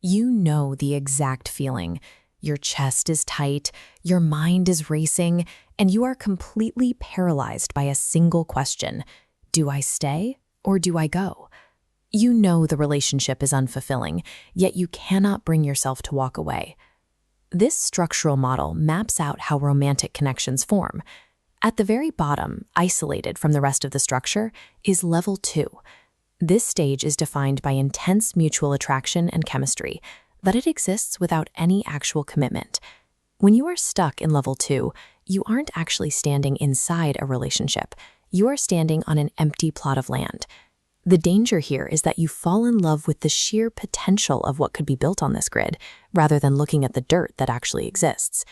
You know the exact feeling. Your chest is tight, your mind is racing, and you are completely paralyzed by a single question. Do I stay or do I go? You know the relationship is unfulfilling, yet you cannot bring yourself to walk away. This structural model maps out how romantic connections form. At the very bottom, isolated from the rest of the structure, is level 2. This stage is defined by intense mutual attraction and chemistry, but it exists without any actual commitment. When you are stuck in level 2, you aren't actually standing inside a relationship. You are standing on an empty plot of land. The danger here is that you fall in love with the sheer potential of what could be built on this grid, rather than looking at the dirt that actually exists.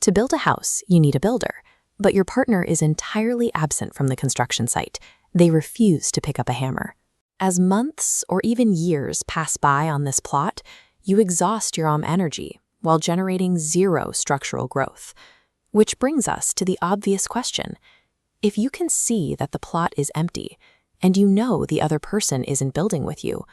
To build a house, you need a builder, but your partner is entirely absent from the construction site. They refuse to pick up a hammer. As months or even years pass by on this plot, you exhaust your energy while generating zero structural growth. Which brings us to the obvious question. If you can see that the plot is empty, and you know the other person isn't building with you,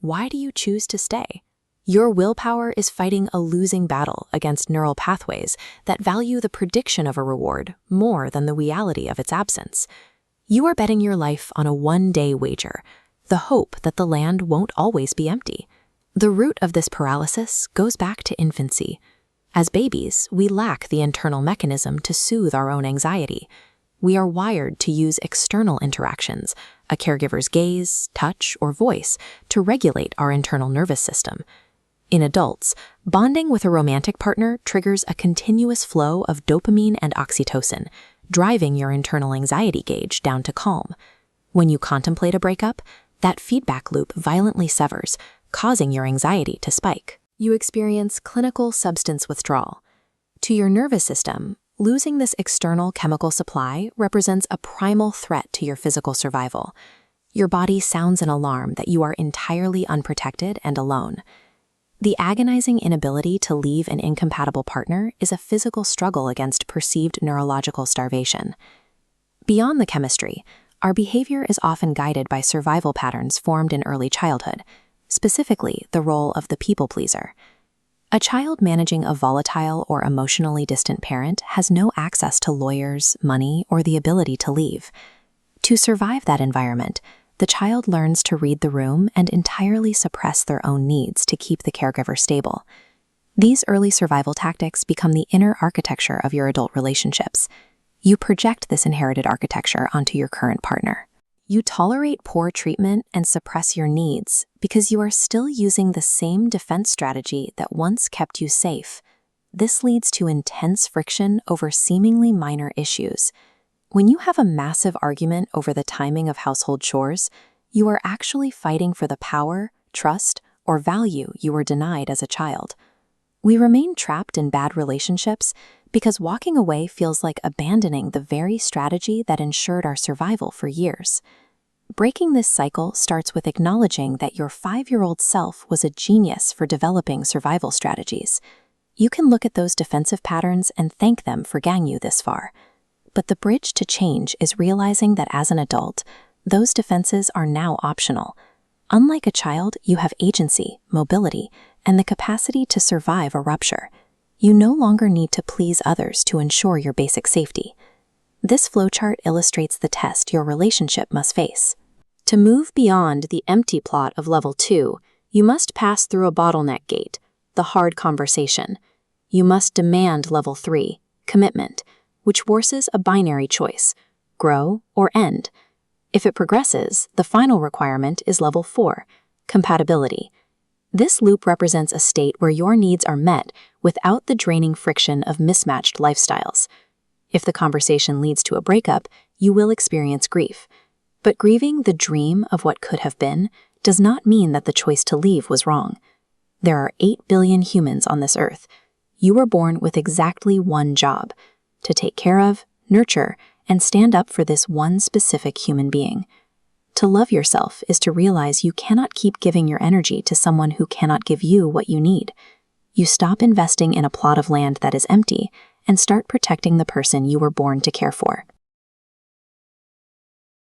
why do you choose to stay? Your willpower is fighting a losing battle against neural pathways that value the prediction of a reward more than the reality of its absence. You are betting your life on a one-day wager, the hope that the land won't always be empty. The root of this paralysis goes back to infancy. As babies, we lack the internal mechanism to soothe our own anxiety. We are wired to use external interactions, a caregiver's gaze, touch, or voice, to regulate our internal nervous system. In adults, bonding with a romantic partner triggers a continuous flow of dopamine and oxytocin, driving your internal anxiety gauge down to calm. When you contemplate a breakup, that feedback loop violently severs, causing your anxiety to spike. You experience clinical substance withdrawal. To your nervous system, losing this external chemical supply represents a primal threat to your physical survival. Your body sounds an alarm that you are entirely unprotected and alone. The agonizing inability to leave an incompatible partner is a physical struggle against perceived neurological starvation. Beyond the chemistry, our behavior is often guided by survival patterns formed in early childhood, specifically the role of the people pleaser. A child managing a volatile or emotionally distant parent has no access to lawyers, money, or the ability to leave. To survive that environment, the child learns to read the room and entirely suppress their own needs to keep the caregiver stable. These early survival tactics become the inner architecture of your adult relationships. You project this inherited architecture onto your current partner. You tolerate poor treatment and suppress your needs because you are still using the same defense strategy that once kept you safe. This leads to intense friction over seemingly minor issues. When you have a massive argument over the timing of household chores, you are actually fighting for the power, trust, or value you were denied as a child. We remain trapped in bad relationships because walking away feels like abandoning the very strategy that ensured our survival for years. Breaking this cycle starts with acknowledging that your 5-year-old self was a genius for developing survival strategies. You can look at those defensive patterns and thank them for getting you this far. But the bridge to change is realizing that as an adult, those defenses are now optional. Unlike a child, you have agency, mobility, and the capacity to survive a rupture. You no longer need to please others to ensure your basic safety. This flowchart illustrates the test your relationship must face. To move beyond the empty plot of level 2, you must pass through a bottleneck gate, the hard conversation. You must demand level 3, commitment, which forces a binary choice, grow or end. If it progresses, the final requirement is level 4, compatibility. This loop represents a state where your needs are met without the draining friction of mismatched lifestyles. If the conversation leads to a breakup, you will experience grief. But grieving the dream of what could have been does not mean that the choice to leave was wrong. There are 8 billion humans on this earth. You were born with exactly one job: to take care of, nurture, and stand up for this one specific human being. To love yourself is to realize you cannot keep giving your energy to someone who cannot give you what you need. You stop investing in a plot of land that is empty and start protecting the person you were born to care for.